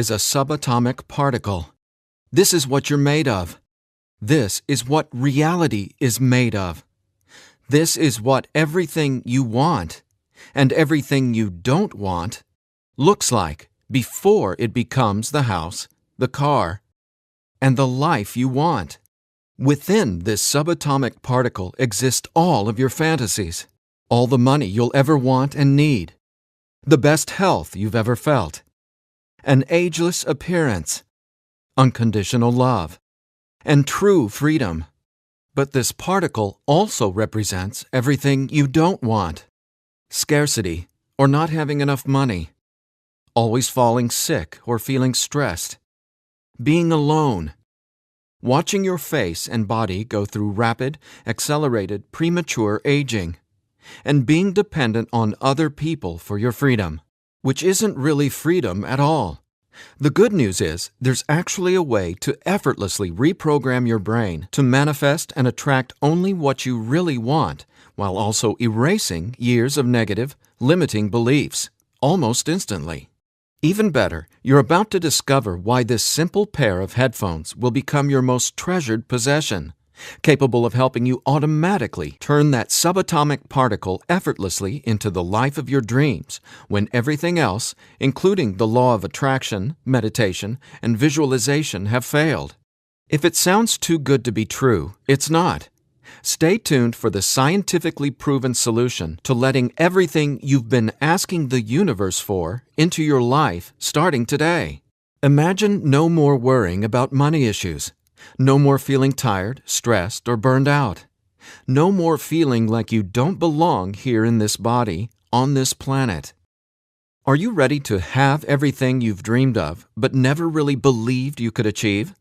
is a subatomic particle. This is what you're made of. This is what reality is made of. This is what everything you want and everything you don't want looks like before it becomes the house, the car, and the life you want. Within this subatomic particle exist all of your fantasies, all the money you'll ever want and need, the best health you've ever felt, an ageless appearance, unconditional love, and true freedom. But this particle also represents everything you don't want: scarcity or not having enough money, always falling sick or feeling stressed, being alone, watching your face and body go through rapid, accelerated, premature aging, and being dependent on other people for your freedom, which isn't really freedom at all. The good news is there's actually a way to effortlessly reprogram your brain to manifest and attract only what you really want, while also erasing years of negative, limiting beliefs, almost instantly. Even better, you're about to discover why this simple pair of headphones will become your most treasured possession, capable of helping you automatically turn that subatomic particle effortlessly into the life of your dreams when everything else, including the law of attraction, meditation, and visualization, have failed. If it sounds too good to be true, it's not. Stay tuned for the scientifically proven solution to letting everything you've been asking the universe for into your life starting today. Imagine no more worrying about money issues. No more feeling tired, stressed, or burned out. No more feeling like you don't belong here in this body, on this planet. Are you ready to have everything you've dreamed of but never really believed you could achieve?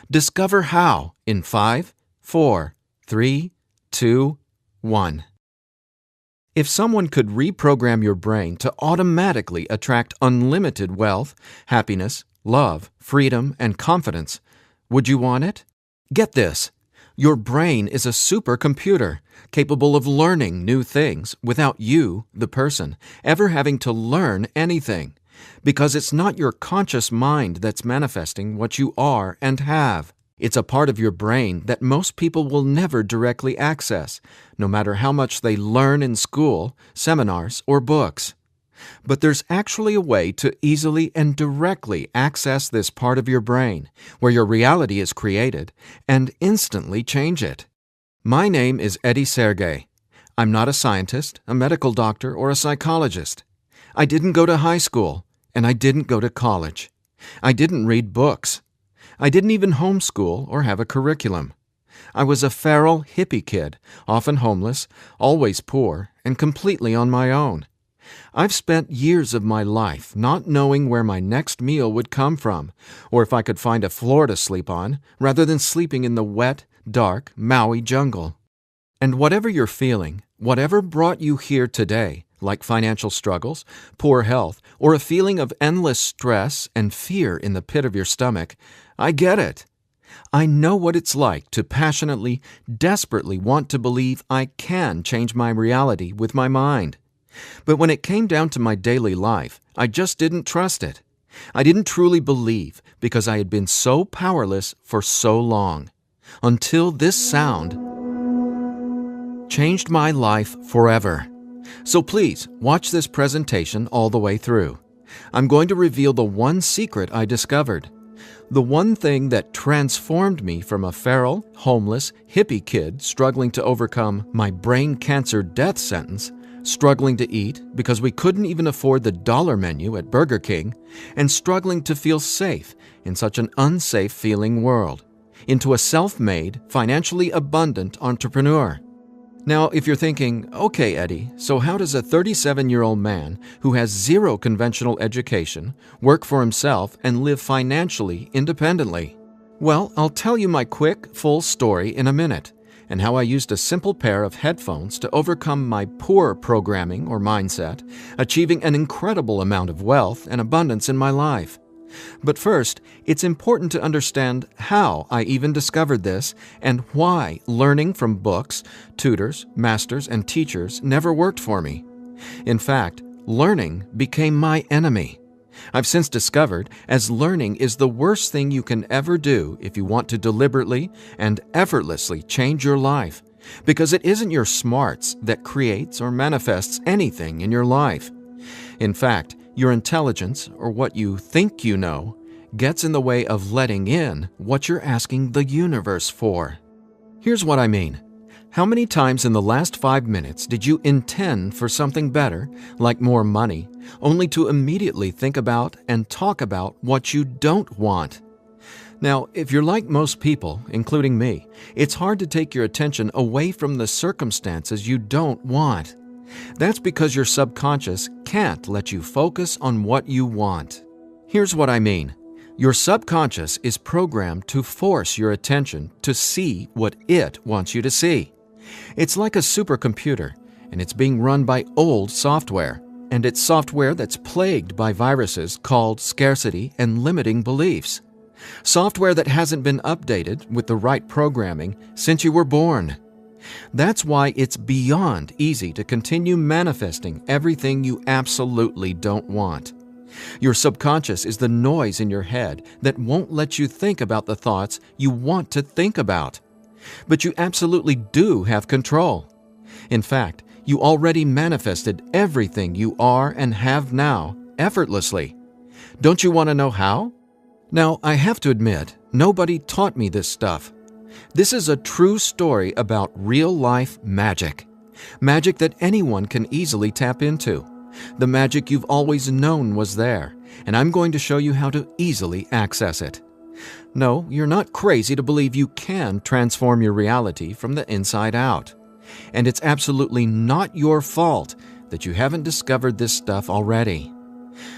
Discover how in 5, 4, 3, 2, 1. If someone could reprogram your brain to automatically attract unlimited wealth, happiness, love, freedom, and confidence, would you want it? Get this. Your brain is a supercomputer capable of learning new things without you, the person, ever having to learn anything, because it's not your conscious mind that's manifesting what you are and have. It's a part of your brain that most people will never directly access, no matter how much they learn in school, seminars, or books. But there's actually a way to easily and directly access this part of your brain, where your reality is created, and instantly change it. My name is Eddie Sergey. I'm not a scientist, a medical doctor, or a psychologist. I didn't go to high school, and I didn't go to college. I didn't read books. I didn't even homeschool or have a curriculum. I was a feral hippie kid, often homeless, always poor, and completely on my own. I've spent years of my life not knowing where my next meal would come from, or if I could find a floor to sleep on, rather than sleeping in the wet, dark Maui jungle. And whatever you're feeling, whatever brought you here today, like financial struggles, poor health, or a feeling of endless stress and fear in the pit of your stomach, I get it. I know what it's like to passionately, desperately want to believe I can change my reality with my mind. But when it came down to my daily life, I just didn't trust it. I didn't truly believe because I had been so powerless for so long. Until this sound changed my life forever. So please, watch this presentation all the way through. I'm going to reveal the one secret I discovered. The one thing that transformed me from a feral, homeless, hippie kid struggling to overcome my brain cancer death sentence, struggling to eat because we couldn't even afford the dollar menu at Burger King, and struggling to feel safe in such an unsafe-feeling world, into a self-made, financially abundant entrepreneur. Now, if you're thinking, okay, Eddie, so how does a 37-year-old man who has zero conventional education work for himself and live financially independently? Well, I'll tell you my quick, full story in a minute, and how I used a simple pair of headphones to overcome my poor programming or mindset, achieving an incredible amount of wealth and abundance in my life. But first, it's important to understand how I even discovered this and why learning from books, tutors, masters, and teachers never worked for me. In fact, learning became my enemy. I've since discovered as learning is the worst thing you can ever do if you want to deliberately and effortlessly change your life, because it isn't your smarts that creates or manifests anything in your life. In fact, your intelligence, or what you think you know, gets in the way of letting in what you're asking the universe for. Here's what I mean. How many times in the last 5 minutes did you intend for something better, like more money, only to immediately think about and talk about what you don't want? Now, if you're like most people, including me, it's hard to take your attention away from the circumstances you don't want. That's because your subconscious can't let you focus on what you want. Here's what I mean. Your subconscious is programmed to force your attention to see what it wants you to see. It's like a supercomputer, and it's being run by old software, and it's software that's plagued by viruses called scarcity and limiting beliefs. Software that hasn't been updated with the right programming since you were born. That's why it's beyond easy to continue manifesting everything you absolutely don't want. Your subconscious is the noise in your head that won't let you think about the thoughts you want to think about. But you absolutely do have control. In fact, you already manifested everything you are and have now effortlessly. Don't you want to know how? Now, I have to admit, nobody taught me this stuff. This is a true story about real-life magic. Magic that anyone can easily tap into. The magic you've always known was there, and I'm going to show you how to easily access it. No, you're not crazy to believe you can transform your reality from the inside out. And it's absolutely not your fault that you haven't discovered this stuff already.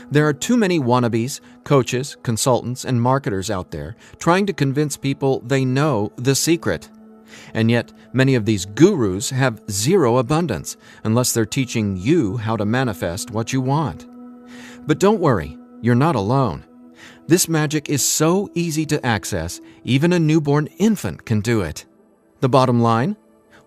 There are too many wannabes, coaches, consultants, and marketers out there trying to convince people they know the secret. And yet, many of these gurus have zero abundance unless they're teaching you how to manifest what you want. But don't worry, you're not alone. This magic is so easy to access, even a newborn infant can do it. The bottom line?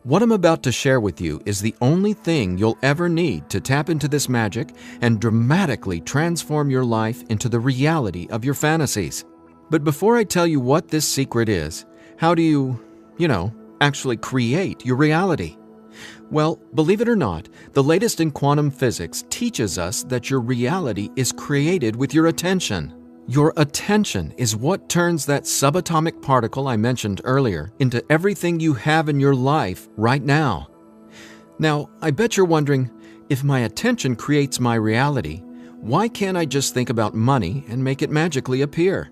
What I'm about to share with you is the only thing you'll ever need to tap into this magic and dramatically transform your life into the reality of your fantasies. But before I tell you what this secret is, how do you actually create your reality? Well, believe it or not, the latest in quantum physics teaches us that your reality is created with your attention. Your attention is what turns that subatomic particle I mentioned earlier into everything you have in your life right now. Now, I bet you're wondering, if my attention creates my reality, why can't I just think about money and make it magically appear?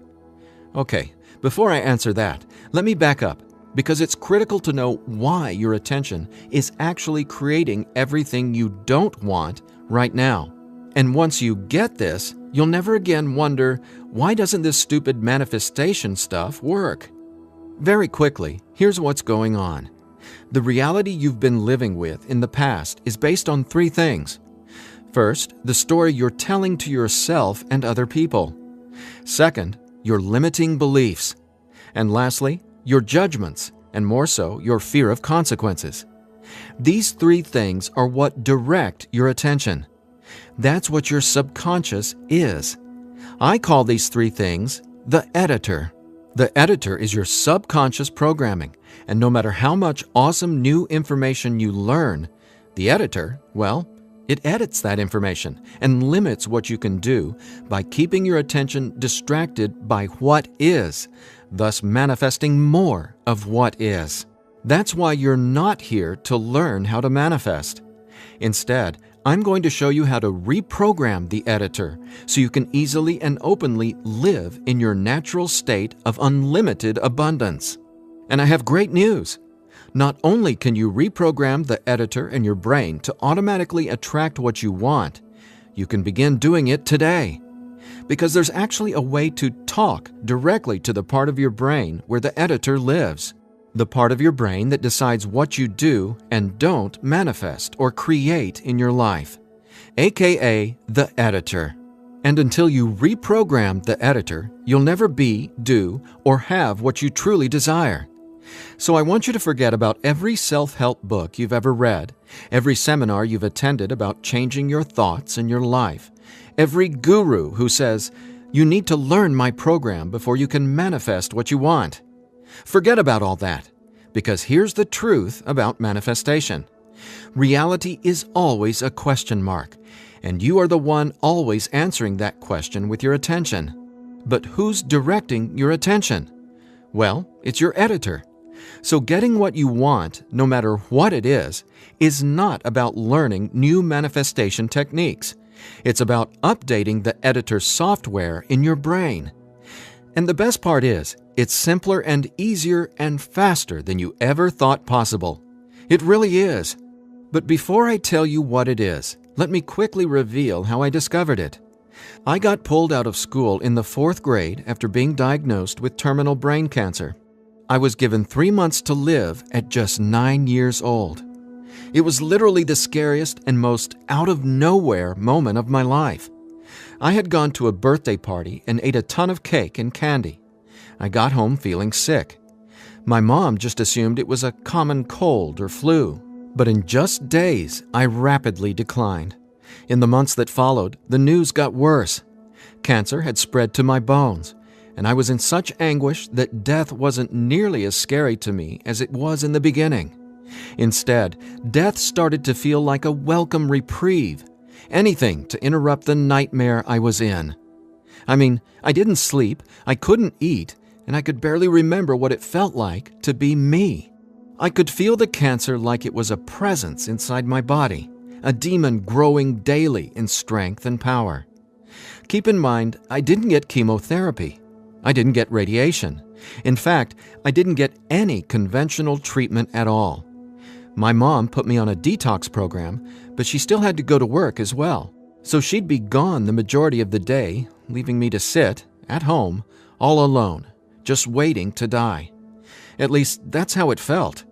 Okay, before I answer that, let me back up, because it's critical to know why your attention is actually creating everything you don't want right now. And once you get this, you'll never again wonder, why doesn't this stupid manifestation stuff work? Very quickly, here's what's going on. The reality you've been living with in the past is based on 3 things. First, the story you're telling to yourself and other people. Second, your limiting beliefs. And lastly, your judgments, and more so, your fear of consequences. These 3 things are what direct your attention. That's what your subconscious is. I call these 3 things the editor. The editor is your subconscious programming, and no matter how much awesome new information you learn, the editor, well, it edits that information and limits what you can do by keeping your attention distracted by what is, thus manifesting more of what is. That's why you're not here to learn how to manifest. Instead, I'm going to show you how to reprogram the editor so you can easily and openly live in your natural state of unlimited abundance. And I have great news. Not only can you reprogram the editor in your brain to automatically attract what you want, you can begin doing it today. Because there's actually a way to talk directly to the part of your brain where the editor lives. The part of your brain that decides what you do and don't manifest or create in your life, aka the editor. And until you reprogram the editor, you'll never be, do, or have what you truly desire. So I want you to forget about every self-help book you've ever read, every seminar you've attended about changing your thoughts and your life, Every guru who says, "You need to learn my program before you can manifest what you want." Forget about all that, because here's the truth about manifestation. Reality is always a question mark, and you are the one always answering that question with your attention. But who's directing your attention? Well, it's your editor. So getting what you want, no matter what it is not about learning new manifestation techniques. It's about updating the editor's software in your brain. And the best part is, it's simpler and easier and faster than you ever thought possible. It really is. But before I tell you what it is, let me quickly reveal how I discovered it. I got pulled out of school in the 4th grade after being diagnosed with terminal brain cancer. I was given 3 months to live at just 9 years old. It was literally the scariest and most out-of-nowhere moment of my life. I had gone to a birthday party and ate a ton of cake and candy. I got home feeling sick. My mom just assumed it was a common cold or flu. But in just days, I rapidly declined. In the months that followed, the news got worse. Cancer had spread to my bones, and I was in such anguish that death wasn't nearly as scary to me as it was in the beginning. Instead, death started to feel like a welcome reprieve, anything to interrupt the nightmare I was in. I mean, I didn't sleep, I couldn't eat, and I could barely remember what it felt like to be me. I could feel the cancer like it was a presence inside my body, a demon growing daily in strength and power. Keep in mind, I didn't get chemotherapy. I didn't get radiation. In fact, I didn't get any conventional treatment at all. My mom put me on a detox program, but she still had to go to work as well. So she'd be gone the majority of the day, leaving me to sit, at home, all alone, just waiting to die. At least, that's how it felt.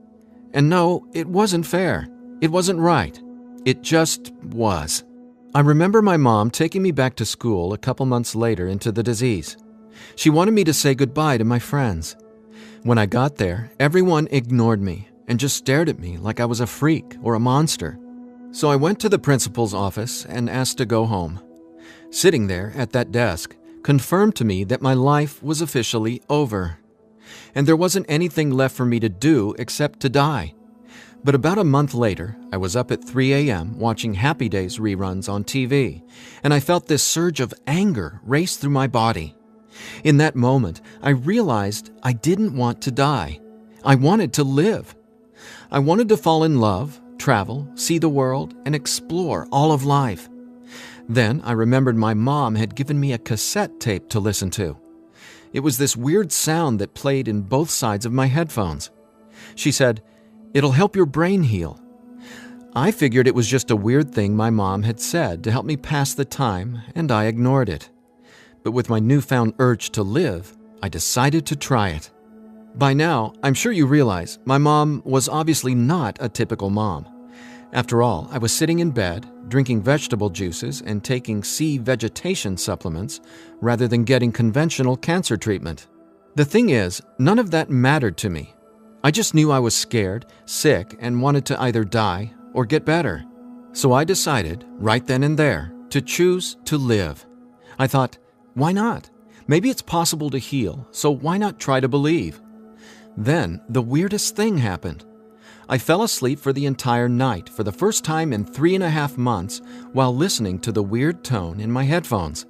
And no, it wasn't fair. It wasn't right. It just was. I remember my mom taking me back to school a couple months later into the disease. She wanted me to say goodbye to my friends. When I got there, everyone ignored me and just stared at me like I was a freak or a monster. So I went to the principal's office and asked to go home. Sitting there at that desk confirmed to me that my life was officially over. And there wasn't anything left for me to do except to die. But about a month later, I was up at 3 a.m. watching Happy Days reruns on TV, and I felt this surge of anger race through my body. In that moment, I realized I didn't want to die. I wanted to live. I wanted to fall in love, travel, see the world, and explore all of life. Then I remembered my mom had given me a cassette tape to listen to. It was this weird sound that played in both sides of my headphones. She said, "It'll help your brain heal." I figured it was just a weird thing my mom had said to help me pass the time, and I ignored it. But with my newfound urge to live, I decided to try it. By now, I'm sure you realize my mom was obviously not a typical mom. After all, I was sitting in bed, drinking vegetable juices and taking sea vegetation supplements rather than getting conventional cancer treatment. The thing is, none of that mattered to me. I just knew I was scared, sick, and wanted to either die or get better. So I decided, right then and there, to choose to live. I thought, why not? Maybe it's possible to heal, so why not try to believe? Then, the weirdest thing happened. I fell asleep for the entire night for the first time in 3.5 months while listening to the weird tone in my headphones.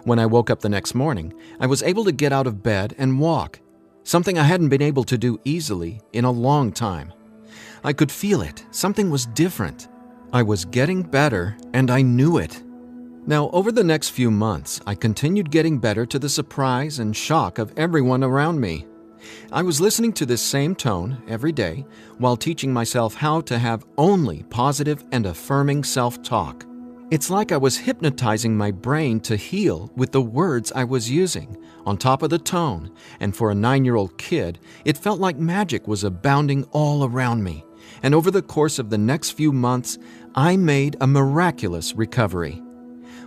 When I woke up the next morning, I was able to get out of bed and walk, something I hadn't been able to do easily in a long time. I could feel it. Something was different. I was getting better, and I knew it. Now, over the next few months, I continued getting better to the surprise and shock of everyone around me. I was listening to this same tone every day while teaching myself how to have only positive and affirming self-talk. It's like I was hypnotizing my brain to heal with the words I was using, on top of the tone, and for a 9-year-old kid, it felt like magic was abounding all around me. And over the course of the next few months, I made a miraculous recovery.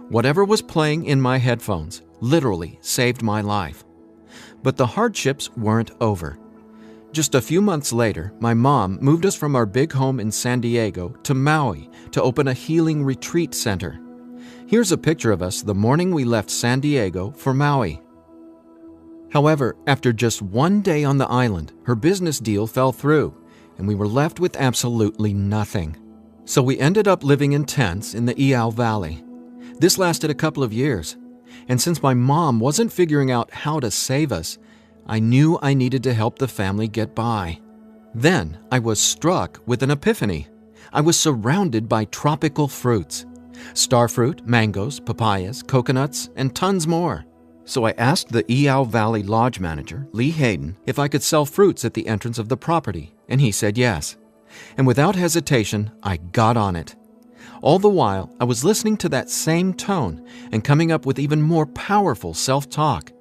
Whatever was playing in my headphones literally saved my life. But the hardships weren't over. Just a few months later, my mom moved us from our big home in San Diego to Maui to open a healing retreat center. Here's a picture of us the morning we left San Diego for Maui. However, after just one day on the island, her business deal fell through, and we were left with absolutely nothing. So we ended up living in tents in the Iao Valley. This lasted a couple of years, and since my mom wasn't figuring out how to save us, I knew I needed to help the family get by. Then I was struck with an epiphany. I was surrounded by tropical fruits: starfruit, mangoes, papayas, coconuts, and tons more. So I asked the Iao Valley Lodge manager, Lee Hayden, if I could sell fruits at the entrance of the property, and he said yes. And without hesitation, I got on it. All the while, I was listening to that same tone and coming up with even more powerful self-talk.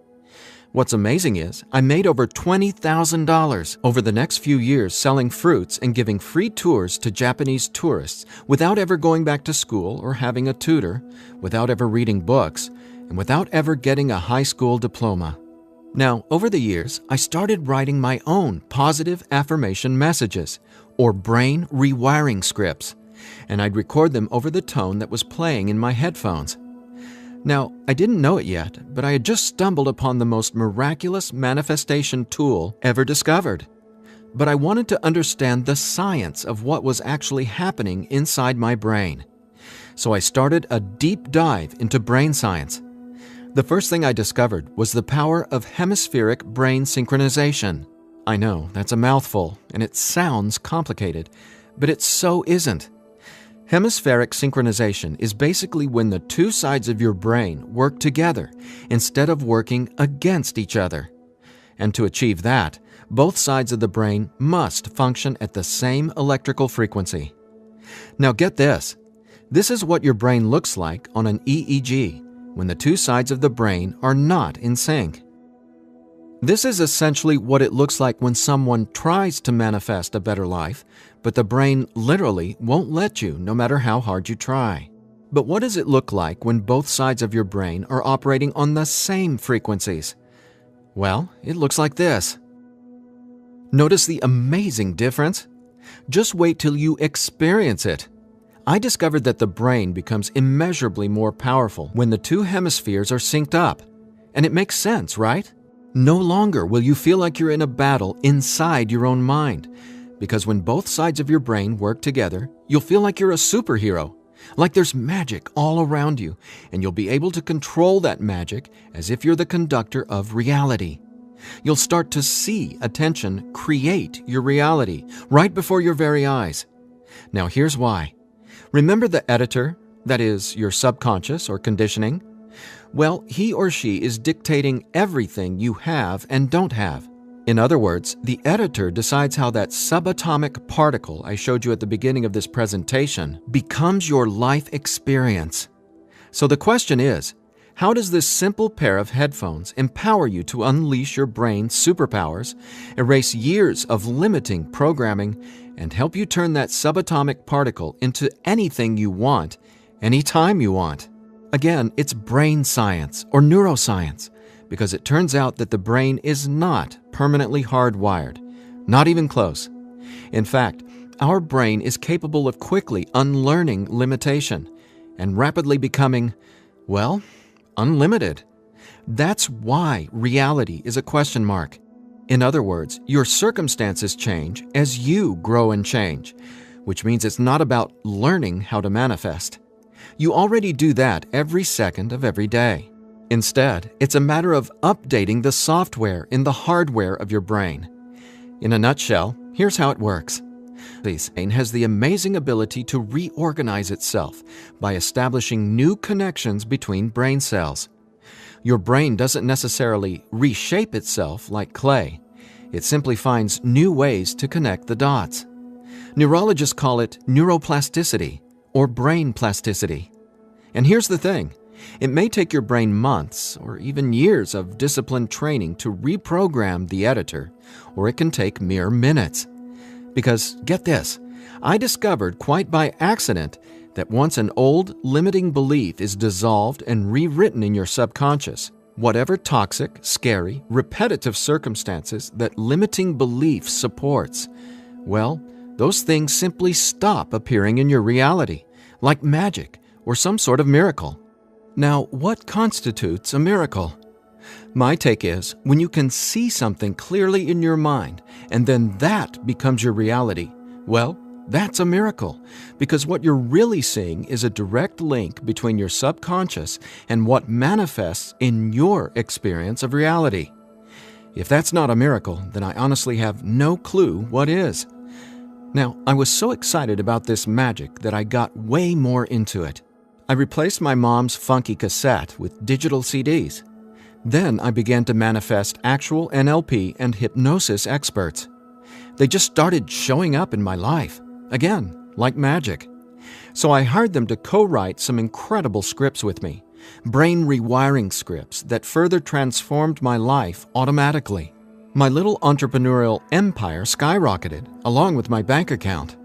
What's amazing is I made over $20,000 over the next few years selling fruits and giving free tours to Japanese tourists without ever going back to school or having a tutor, without ever reading books, and without ever getting a high school diploma. Now, over the years, I started writing my own positive affirmation messages, or brain rewiring scripts, and I'd record them over the tone that was playing in my headphones. Now, I didn't know it yet, but I had just stumbled upon the most miraculous manifestation tool ever discovered. But I wanted to understand the science of what was actually happening inside my brain. So I started a deep dive into brain science. The first thing I discovered was the power of hemispheric brain synchronization. I know, that's a mouthful, and it sounds complicated, but it so isn't. Hemispheric synchronization is basically when the two sides of your brain work together instead of working against each other. And to achieve that, both sides of the brain must function at the same electrical frequency. Now get this. This is what your brain looks like on an EEG when the two sides of the brain are not in sync. This is essentially what it looks like when someone tries to manifest a better life, but the brain literally won't let you no matter how hard you try. But what does it look like when both sides of your brain are operating on the same frequencies? Well, it looks like this. Notice the amazing difference? Just wait till you experience it. I discovered that the brain becomes immeasurably more powerful when the two hemispheres are synced up. And it makes sense, right? No longer will you feel like you're in a battle inside your own mind, because when both sides of your brain work together, you'll feel like you're a superhero, like there's magic all around you, and you'll be able to control that magic as if you're the conductor of reality. You'll start to see attention create your reality right before your very eyes. Now here's why. Remember the editor, that is, your subconscious or conditioning? Well, he or she is dictating everything you have and don't have. In other words, the editor decides how that subatomic particle I showed you at the beginning of this presentation becomes your life experience. So the question is, how does this simple pair of headphones empower you to unleash your brain's superpowers, erase years of limiting programming, and help you turn that subatomic particle into anything you want, anytime you want? Again, it's brain science or neuroscience, because it turns out that the brain is not permanently hardwired, not even close. In fact, our brain is capable of quickly unlearning limitation and rapidly becoming, well, unlimited. That's why reality is a question mark. In other words, your circumstances change as you grow and change, which means it's not about learning how to manifest. You already do that every second of every day. Instead, it's a matter of updating the software in the hardware of your brain. In a nutshell, here's how it works. The brain has the amazing ability to reorganize itself by establishing new connections between brain cells. Your brain doesn't necessarily reshape itself like clay. It simply finds new ways to connect the dots. Neurologists call it neuroplasticity or brain plasticity. And here's the thing. It may take your brain months or even years of disciplined training to reprogram the editor, or it can take mere minutes. Because, get this, I discovered quite by accident that once an old, limiting belief is dissolved and rewritten in your subconscious, whatever toxic, scary, repetitive circumstances that limiting belief supports, well, those things simply stop appearing in your reality, like magic or some sort of miracle. Now, what constitutes a miracle? My take is when you can see something clearly in your mind and then that becomes your reality, well, that's a miracle, because what you're really seeing is a direct link between your subconscious and what manifests in your experience of reality. If that's not a miracle, then I honestly have no clue what is. Now, I was so excited about this magic that I got way more into it. I replaced my mom's funky cassette with digital CDs. Then I began to manifest actual NLP and hypnosis experts. They just started showing up in my life, again, like magic. So I hired them to co-write some incredible scripts with me, brain rewiring scripts that further transformed my life automatically. My little entrepreneurial empire skyrocketed, along with my bank account.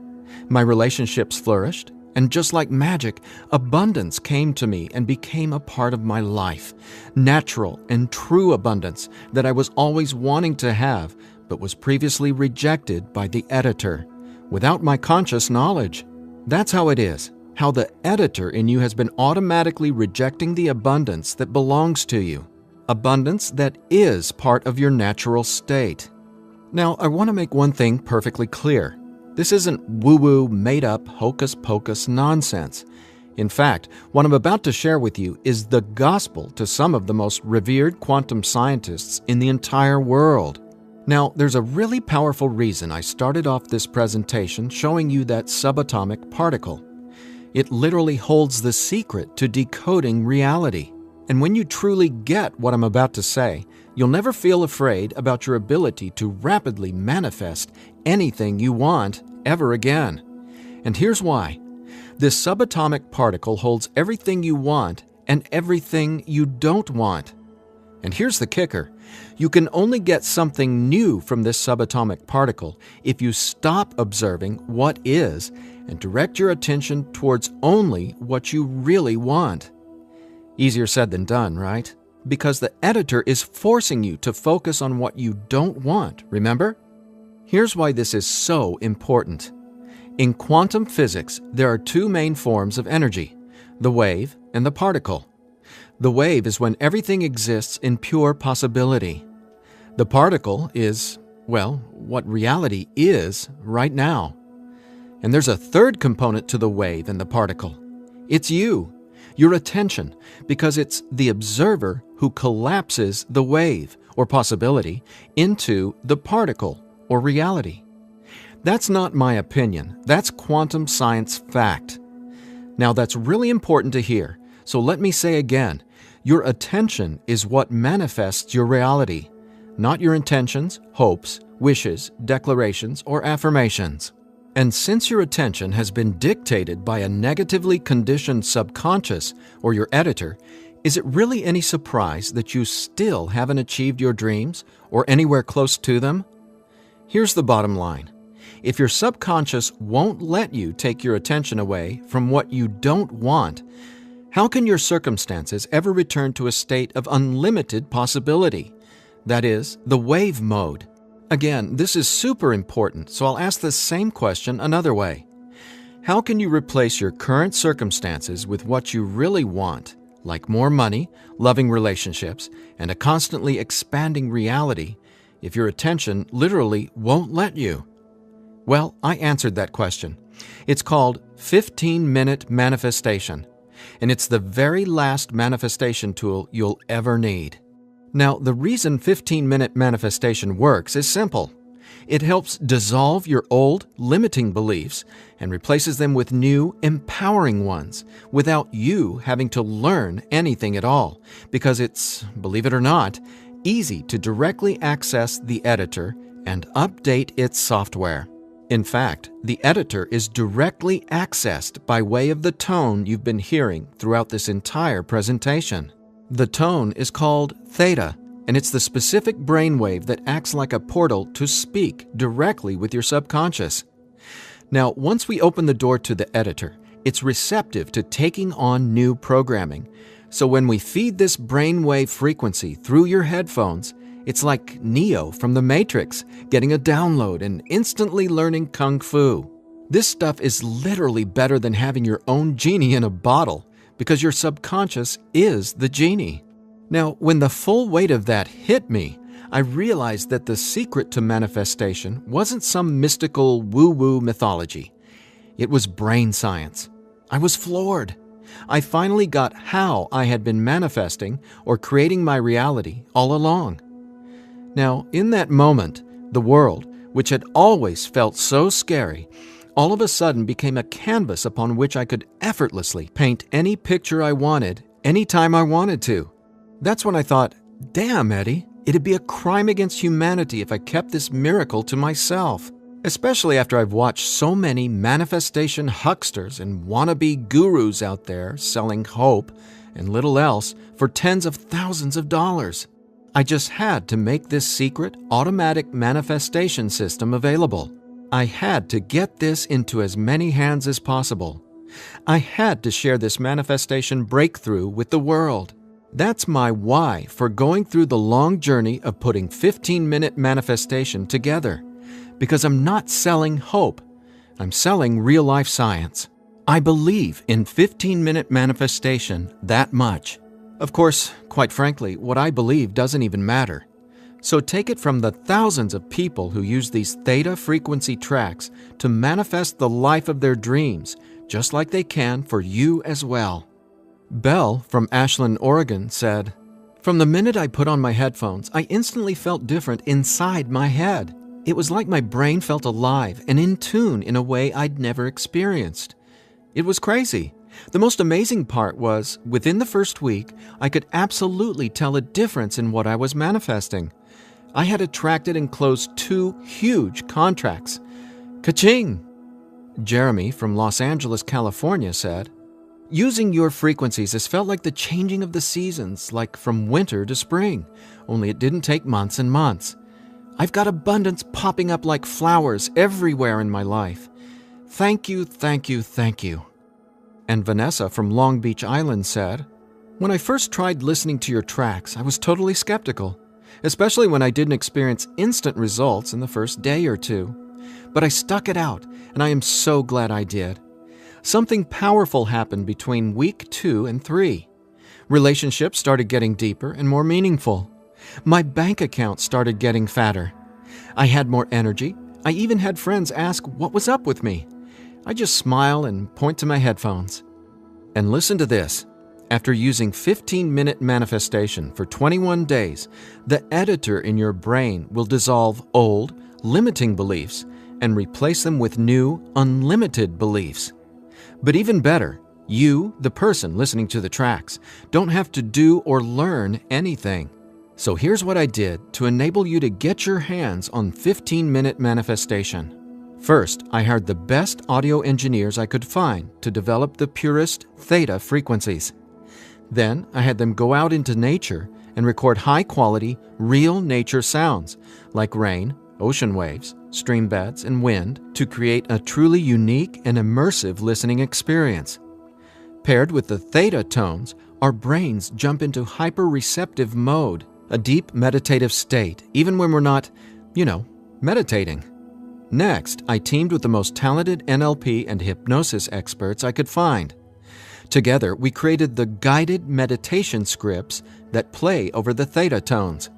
My relationships flourished, and just like magic, abundance came to me and became a part of my life. Natural and true abundance that I was always wanting to have, but was previously rejected by the editor, without my conscious knowledge. That's how it is, how the editor in you has been automatically rejecting the abundance that belongs to you. Abundance that is part of your natural state. Now, I want to make one thing perfectly clear. This isn't woo-woo, made-up, hocus-pocus nonsense. In fact, what I'm about to share with you is the gospel to some of the most revered quantum scientists in the entire world. Now, there's a really powerful reason I started off this presentation showing you that subatomic particle. It literally holds the secret to decoding reality. And when you truly get what I'm about to say, you'll never feel afraid about your ability to rapidly manifest anything you want ever again. And here's why. This subatomic particle holds everything you want and everything you don't want. And here's the kicker. You can only get something new from this subatomic particle if you stop observing what is and direct your attention towards only what you really want. Easier said than done, right? Because the editor is forcing you to focus on what you don't want, remember? Here's why this is so important. In quantum physics, there are two main forms of energy, the wave and the particle. The wave is when everything exists in pure possibility. The particle is, well, what reality is right now. And there's a third component to the wave and the particle. It's you. Your attention, because it's the observer who collapses the wave, or possibility, into the particle, or reality. That's not my opinion. That's quantum science fact. Now that's really important to hear, so let me say again, your attention is what manifests your reality, not your intentions, hopes, wishes, declarations, or affirmations. And since your attention has been dictated by a negatively conditioned subconscious or your editor, is it really any surprise that you still haven't achieved your dreams or anywhere close to them? Here's the bottom line. If your subconscious won't let you take your attention away from what you don't want, how can your circumstances ever return to a state of unlimited possibility? That is, the wave mode. Again, this is super important, so I'll ask the same question another way. How can you replace your current circumstances with what you really want, like more money, loving relationships, and a constantly expanding reality, if your attention literally won't let you? Well, I answered that question. It's called 15-minute manifestation, and it's the very last manifestation tool you'll ever need. Now, the reason 15-minute manifestation works is simple. It helps dissolve your old, limiting beliefs and replaces them with new, empowering ones without you having to learn anything at all, because it's, believe it or not, easy to directly access the editor and update its software. In fact, the editor is directly accessed by way of the tone you've been hearing throughout this entire presentation. The tone is called theta, and it's the specific brainwave that acts like a portal to speak directly with your subconscious. Now, once we open the door to the editor, it's receptive to taking on new programming. So when we feed this brainwave frequency through your headphones, it's like Neo from the Matrix getting a download and instantly learning Kung Fu. This stuff is literally better than having your own genie in a bottle, because your subconscious is the genie. Now, when the full weight of that hit me, I realized that the secret to manifestation wasn't some mystical woo-woo mythology. It was brain science. I was floored. I finally got how I had been manifesting or creating my reality all along. Now, in that moment, the world, which had always felt so scary, all of a sudden became a canvas upon which I could effortlessly paint any picture I wanted, anytime I wanted to. That's when I thought, damn, Eddie, it'd be a crime against humanity if I kept this miracle to myself. Especially after I've watched so many manifestation hucksters and wannabe gurus out there selling hope and little else for tens of thousands of dollars. I just had to make this secret, automatic manifestation system available. I had to get this into as many hands as possible. I had to share this manifestation breakthrough with the world. That's my why for going through the long journey of putting 15-minute manifestation together. Because I'm not selling hope. I'm selling real-life science. I believe in 15-minute manifestation that much. Of course, quite frankly, what I believe doesn't even matter. So take it from the thousands of people who use these theta frequency tracks to manifest the life of their dreams, just like they can for you as well. Belle from Ashland, Oregon said, "From the minute I put on my headphones, I instantly felt different inside my head. It was like my brain felt alive and in tune in a way I'd never experienced. It was crazy. The most amazing part was, within the first week, I could absolutely tell a difference in what I was manifesting. I had attracted and closed 2 huge contracts. Ka-ching!" Jeremy from Los Angeles, California said, "Using your frequencies has felt like the changing of the seasons, like from winter to spring, only it didn't take months and months. I've got abundance popping up like flowers everywhere in my life. Thank you, thank you, thank you." And Vanessa from Long Beach Island said, "When I first tried listening to your tracks, I was totally skeptical, especially when I didn't experience instant results in the first day or 2. But I stuck it out, and I am so glad I did. Something powerful happened between week 2 and 3. Relationships started getting deeper and more meaningful. My bank account started getting fatter. I had more energy. I even had friends ask what was up with me. I just smile and point to my headphones. And listen to this. After using 15-minute manifestation for 21 days, the editor in your brain will dissolve old, limiting beliefs and replace them with new, unlimited beliefs. But even better, you, the person listening to the tracks, don't have to do or learn anything. So here's what I did to enable you to get your hands on 15-minute manifestation. First, I hired the best audio engineers I could find to develop the purest theta frequencies. Then, I had them go out into nature and record high-quality, real nature sounds like rain, ocean waves, stream beds, and wind to create a truly unique and immersive listening experience. Paired with the theta tones, our brains jump into hyper-receptive mode, a deep meditative state, even when we're not, meditating. Next, I teamed with the most talented NLP and hypnosis experts I could find. Together, we created the guided meditation scripts that play over the theta tones.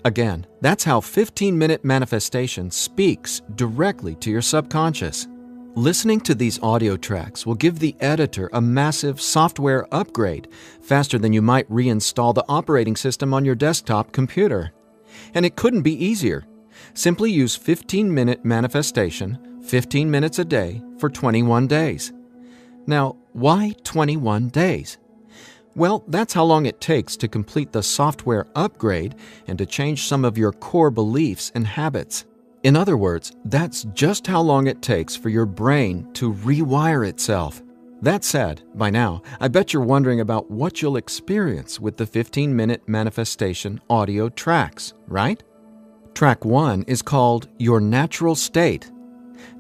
Again, that's how 15-minute manifestation speaks directly to your subconscious. Listening to these audio tracks will give the editor a massive software upgrade faster than you might reinstall the operating system on your desktop computer. And it couldn't be easier. Simply use 15-minute manifestation, 15 minutes a day for 21 days. Now, why 21 days? Well, that's how long it takes to complete the software upgrade and to change some of your core beliefs and habits. In other words, that's just how long it takes for your brain to rewire itself. That said, by now, I bet you're wondering about what you'll experience with the 15-minute manifestation audio tracks, right? Track 1 is called Your Natural State.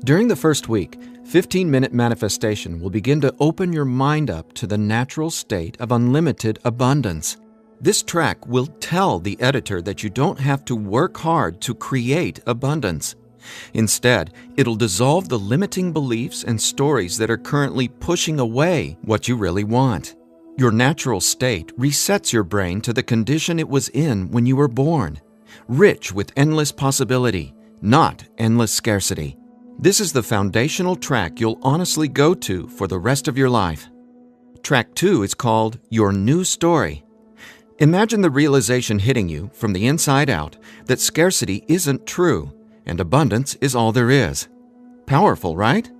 During the first week, 15-minute manifestation will begin to open your mind up to the natural state of unlimited abundance. This track will tell the editor that you don't have to work hard to create abundance. Instead, it'll dissolve the limiting beliefs and stories that are currently pushing away what you really want. Your natural state resets your brain to the condition it was in when you were born, rich with endless possibility, not endless scarcity. This is the foundational track you'll honestly go to for the rest of your life. Track 2 is called Your New Story. Imagine the realization hitting you from the inside out that scarcity isn't true and abundance is all there is. Powerful, right?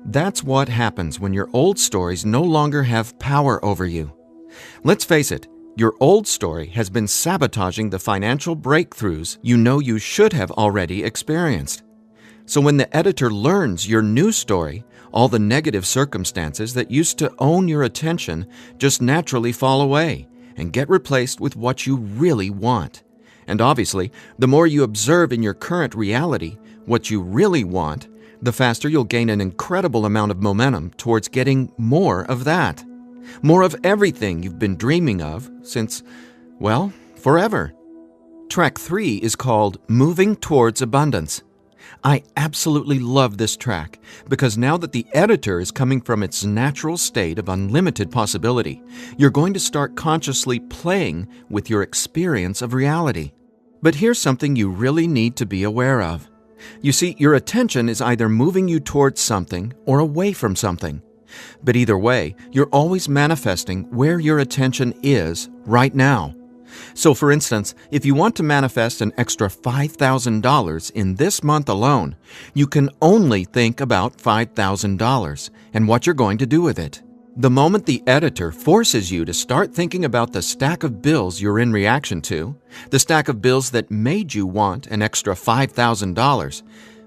That's what happens when your old stories no longer have power over you. Let's face it, your old story has been sabotaging the financial breakthroughs you know you should have already experienced. So when the editor learns your new story, all the negative circumstances that used to own your attention just naturally fall away and get replaced with what you really want. And obviously, the more you observe in your current reality what you really want, the faster you'll gain an incredible amount of momentum towards getting more of that. More of everything you've been dreaming of since, well, forever. Track 3 is called Moving Towards Abundance. I absolutely love this track because now that the editor is coming from its natural state of unlimited possibility, you're going to start consciously playing with your experience of reality. But here's something you really need to be aware of. You see, your attention is either moving you towards something or away from something. But either way, you're always manifesting where your attention is right now. So for instance, if you want to manifest an extra $5,000 in this month alone, you can only think about $5,000 and what you're going to do with it. The moment the editor forces you to start thinking about the stack of bills you're in reaction to, the stack of bills that made you want an extra $5,000,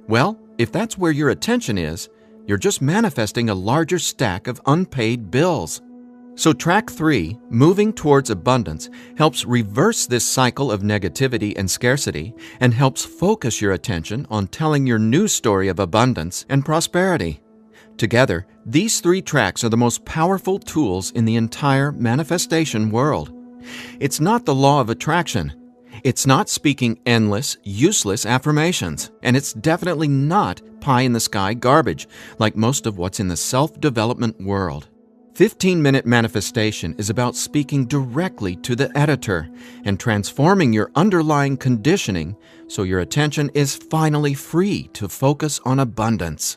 well, if that's where your attention is, you're just manifesting a larger stack of unpaid bills. So track 3, Moving Towards Abundance, helps reverse this cycle of negativity and scarcity and helps focus your attention on telling your new story of abundance and prosperity. Together, these 3 tracks are the most powerful tools in the entire manifestation world. It's not the law of attraction. It's not speaking endless, useless affirmations. And it's definitely not pie-in-the-sky garbage like most of what's in the self-development world. 15-minute manifestation is about speaking directly to the editor and transforming your underlying conditioning so your attention is finally free to focus on abundance.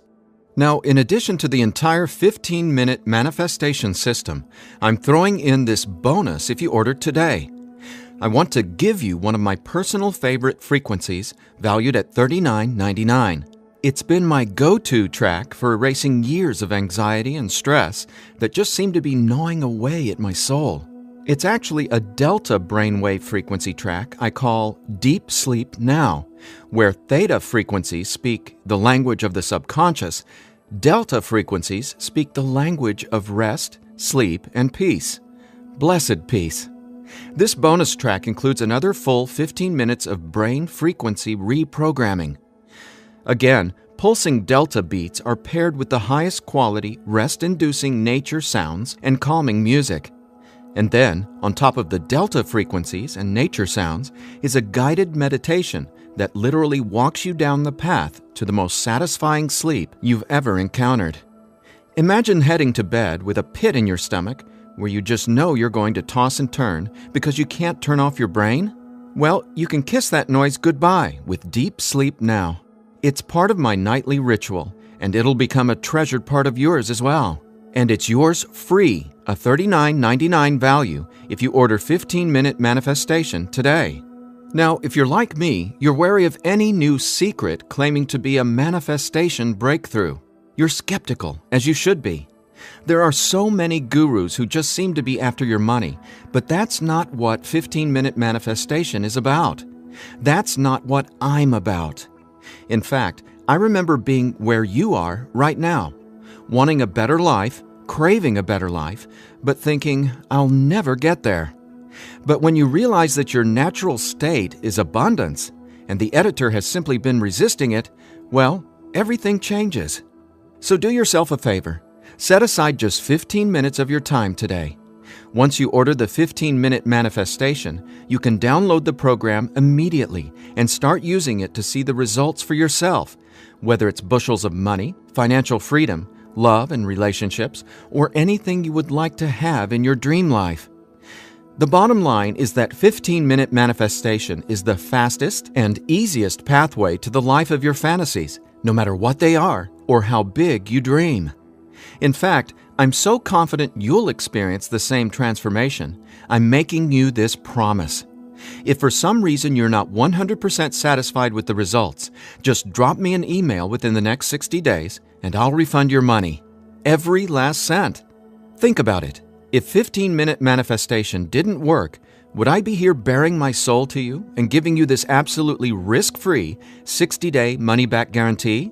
Now, in addition to the entire 15-minute manifestation system, I'm throwing in this bonus if you order today. I want to give you one of my personal favorite frequencies valued at $39.99. It's been my go-to track for erasing years of anxiety and stress that just seem to be gnawing away at my soul. It's actually a delta brainwave frequency track I call Deep Sleep Now, where theta frequencies speak the language of the subconscious, delta frequencies speak the language of rest, sleep, and peace. Blessed peace. This bonus track includes another full 15 minutes of brain frequency reprogramming. Again, pulsing delta beats are paired with the highest quality, rest-inducing nature sounds and calming music. And then, on top of the delta frequencies and nature sounds, is a guided meditation that literally walks you down the path to the most satisfying sleep you've ever encountered. Imagine heading to bed with a pit in your stomach where you just know you're going to toss and turn because you can't turn off your brain? Well, you can kiss that noise goodbye with Deep Sleep Now. It's part of my nightly ritual, and it'll become a treasured part of yours as well. And it's yours free, a $39.99 value, if you order 15-minute manifestation today. Now, if you're like me, you're wary of any new secret claiming to be a manifestation breakthrough. You're skeptical, as you should be. There are so many gurus who just seem to be after your money, but that's not what 15-minute manifestation is about. That's not what I'm about. In fact, I remember being where you are right now, wanting a better life, craving a better life, but thinking, I'll never get there. But when you realize that your natural state is abundance, and the editor has simply been resisting it, well, everything changes. So do yourself a favor. Set aside just 15 minutes of your time today. Once you order the 15-minute manifestation, you can download the program immediately and start using it to see the results for yourself, whether it's bushels of money, financial freedom, love and relationships, or anything you would like to have in your dream life. The bottom line is that 15-minute manifestation is the fastest and easiest pathway to the life of your fantasies, no matter what they are or how big you dream. In fact, I'm so confident you'll experience the same transformation, I'm making you this promise. If for some reason you're not 100% satisfied with the results, just drop me an email within the next 60 days and I'll refund your money. Every last cent. Think about it. If 15-minute manifestation didn't work, would I be here bearing my soul to you and giving you this absolutely risk-free 60-day money-back guarantee?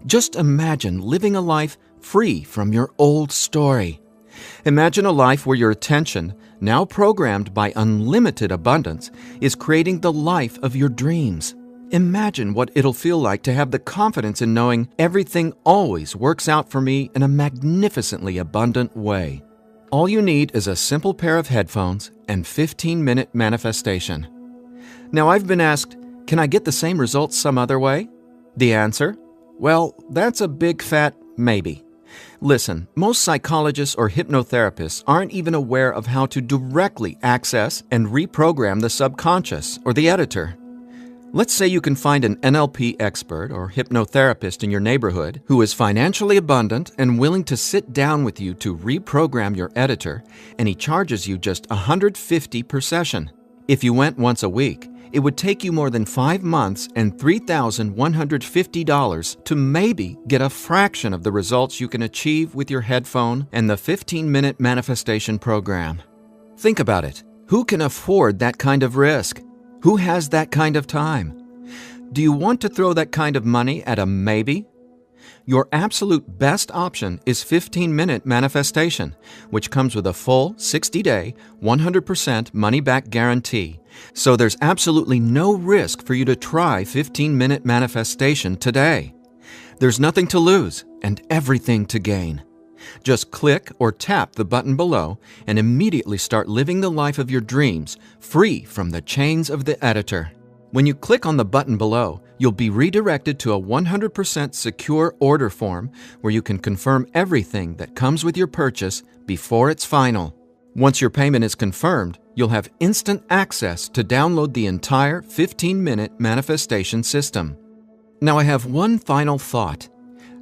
Just imagine living a life free from your old story. Imagine a life where your attention, now programmed by unlimited abundance, is creating the life of your dreams. Imagine what it'll feel like to have the confidence in knowing everything always works out for me in a magnificently abundant way. All you need is a simple pair of headphones and 15-minute manifestation. Now, I've been asked, can I get the same results some other way? The answer? Well, that's a big fat maybe. Listen, most psychologists or hypnotherapists aren't even aware of how to directly access and reprogram the subconscious or the editor. Let's say you can find an NLP expert or hypnotherapist in your neighborhood who is financially abundant and willing to sit down with you to reprogram your editor, and he charges you just $150 per session. If you went once a week, it would take you more than 5 months and $3,150 to maybe get a fraction of the results you can achieve with your headphone and the 15-minute manifestation program. Think about it. Who can afford that kind of risk? Who has that kind of time? Do you want to throw that kind of money at a maybe? Your absolute best option is 15-minute manifestation, which comes with a full 60-day, 100% money-back guarantee. So there's absolutely no risk for you to try 15-minute manifestation today. There's nothing to lose and everything to gain. Just click or tap the button below and immediately start living the life of your dreams, free from the chains of the editor. When you click on the button below, you'll be redirected to a 100% secure order form where you can confirm everything that comes with your purchase before it's final. Once your payment is confirmed, you'll have instant access to download the entire 15-minute manifestation system. Now I have one final thought.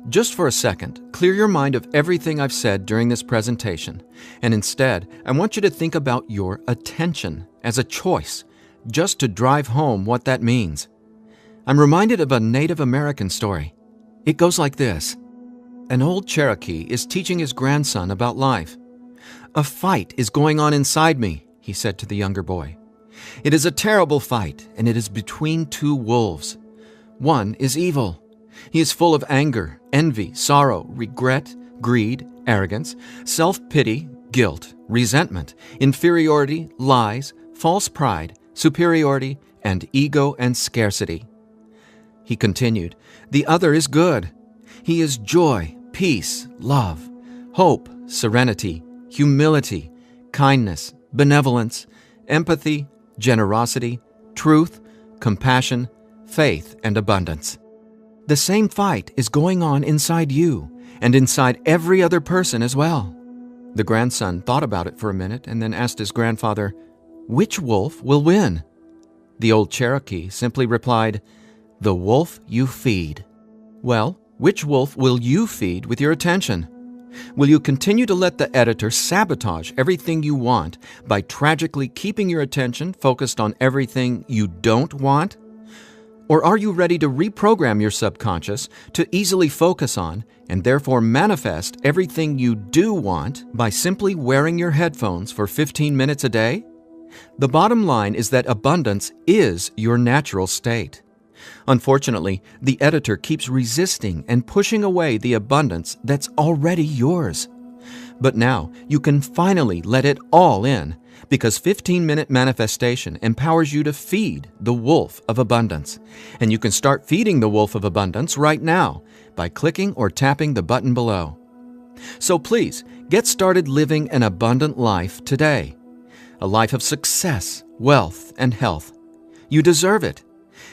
Just for a second, clear your mind of everything I've said during this presentation, and instead, I want you to think about your attention as a choice, just to drive home what that means. I'm reminded of a Native American story. It goes like this. An old Cherokee is teaching his grandson about life. "A fight is going on inside me," he said to the younger boy. "It is a terrible fight, and it is between two wolves. One is evil. He is full of anger, envy, sorrow, regret, greed, arrogance, self-pity, guilt, resentment, inferiority, lies, false pride, superiority, and ego and scarcity." He continued, "The other is good. He is joy, peace, love, hope, serenity, humility, kindness, benevolence, empathy, generosity, truth, compassion, faith, and abundance. The same fight is going on inside you and inside every other person as well." The grandson thought about it for a minute and then asked his grandfather, "Which wolf will win?" The old Cherokee simply replied, "The wolf you feed." Well, which wolf will you feed with your attention? Will you continue to let the editor sabotage everything you want by tragically keeping your attention focused on everything you don't want? Or are you ready to reprogram your subconscious to easily focus on and therefore manifest everything you do want by simply wearing your headphones for 15 minutes a day? The bottom line is that abundance is your natural state. Unfortunately, the editor keeps resisting and pushing away the abundance that's already yours. But now you can finally let it all in, because 15-minute manifestation empowers you to feed the wolf of abundance. And you can start feeding the wolf of abundance right now by clicking or tapping the button below. So please, get started living an abundant life today. A life of success, wealth, and health. You deserve it.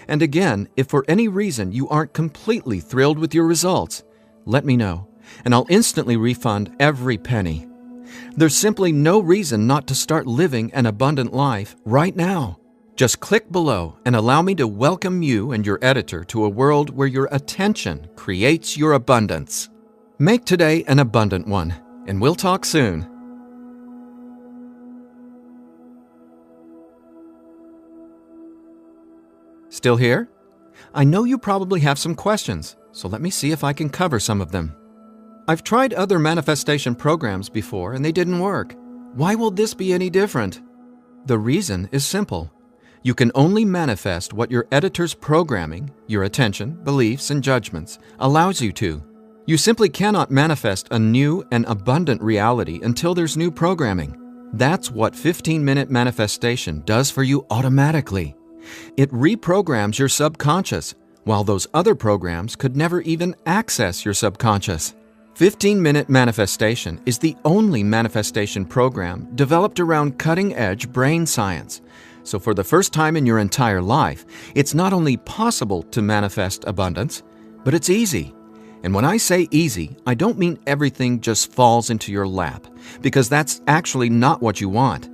And again, if for any reason you aren't completely thrilled with your results, let me know. and I'll instantly refund every penny. There's simply no reason not to start living an abundant life right now. Just click below and allow me to welcome you and your editor to a world where your attention creates your abundance. Make today an abundant one, and we'll talk soon. Still here? I know you probably have some questions, so let me see if I can cover some of them. I've tried other manifestation programs before and they didn't work. Why will this be any different? The reason is simple. You can only manifest what your editor's programming, your attention, beliefs, and judgments allows you to. You simply cannot manifest a new and abundant reality until there's new programming. That's what 15-minute manifestation does for you automatically. It reprograms your subconscious, while those other programs could never even access your subconscious. 15-minute manifestation is the only manifestation program developed around cutting-edge brain science. So for the first time in your entire life, it's not only possible to manifest abundance, but it's easy. And when I say easy, I don't mean everything just falls into your lap, because that's actually not what you want.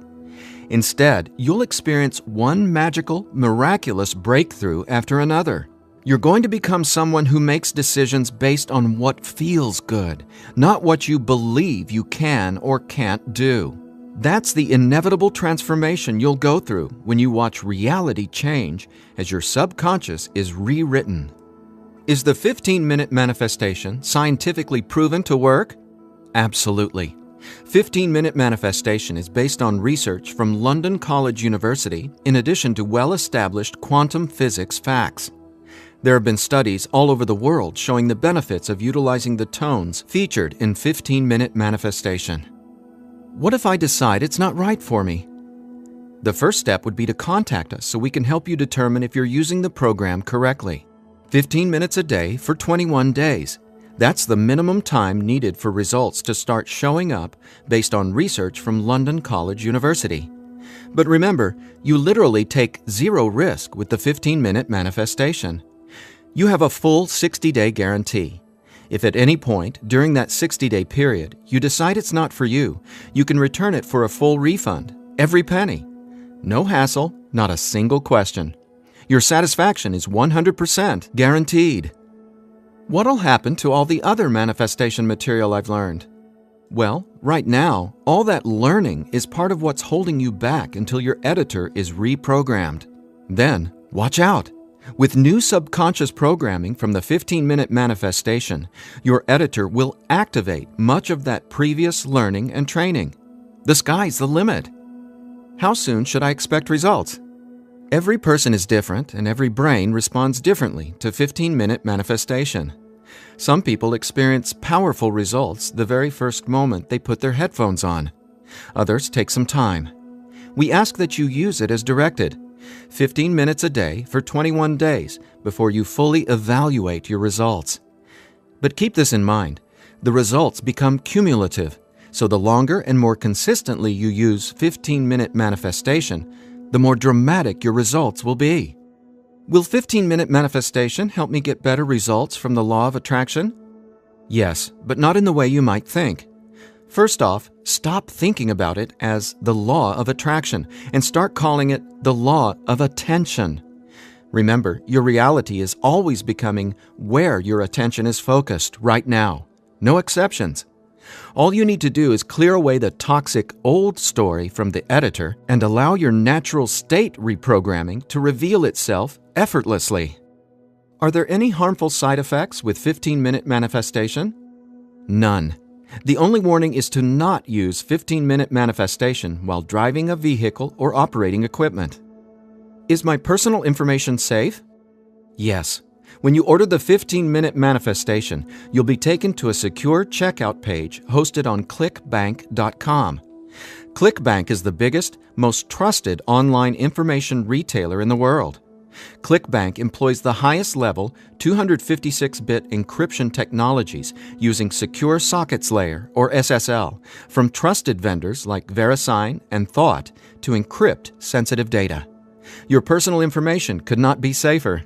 Instead, you'll experience one magical, miraculous breakthrough after another. You're going to become someone who makes decisions based on what feels good, not what you believe you can or can't do. That's the inevitable transformation you'll go through when you watch reality change as your subconscious is rewritten. Is the 15-minute manifestation scientifically proven to work? Absolutely. 15-minute manifestation is based on research from London College University in addition to well-established quantum physics facts. There have been studies all over the world showing the benefits of utilizing the tones featured in 15-minute manifestation. What if I decide it's not right for me? The first step would be to contact us so we can help you determine if you're using the program correctly. 15 minutes a day for 21 days. That's the minimum time needed for results to start showing up based on research from London College University. But remember, you literally take zero risk with the 15-minute manifestation. You have a full 60-day guarantee. If at any point during that 60-day period you decide it's not for you, you can return it for a full refund, every penny. No hassle, not a single question. Your satisfaction is 100% guaranteed. What'll happen to all the other manifestation material I've learned? Well, right now, all that learning is part of what's holding you back until your editor is reprogrammed. Then, watch out! With new subconscious programming from the 15-minute manifestation, your editor will activate much of that previous learning and training. The sky's the limit. How soon should I expect results? Every person is different and every brain responds differently to 15-minute manifestation. Some people experience powerful results the very first moment they put their headphones on. Others take some time. We ask that you use it as directed, 15 minutes a day for 21 days before you fully evaluate your results. But keep this in mind, the results become cumulative, so the longer and more consistently you use 15-minute manifestation, the more dramatic your results will be. Will 15-minute manifestation help me get better results from the law of attraction? Yes, but not in the way you might think. First off, stop thinking about it as the law of attraction and start calling it the law of attention. Remember, your reality is always becoming where your attention is focused right now. No exceptions. All you need to do is clear away the toxic old story from the editor and allow your natural state reprogramming to reveal itself effortlessly. Are there any harmful side effects with 15-minute manifestation? None. The only warning is to not use 15-minute manifestation while driving a vehicle or operating equipment. Is my personal information safe? Yes. When you order the 15-minute manifestation, you'll be taken to a secure checkout page hosted on clickbank.com. ClickBank is the biggest, most trusted online information retailer in the world. ClickBank employs the highest level 256-bit encryption technologies using Secure Sockets Layer, or SSL, from trusted vendors like VeriSign and Thought to encrypt sensitive data. Your personal information could not be safer.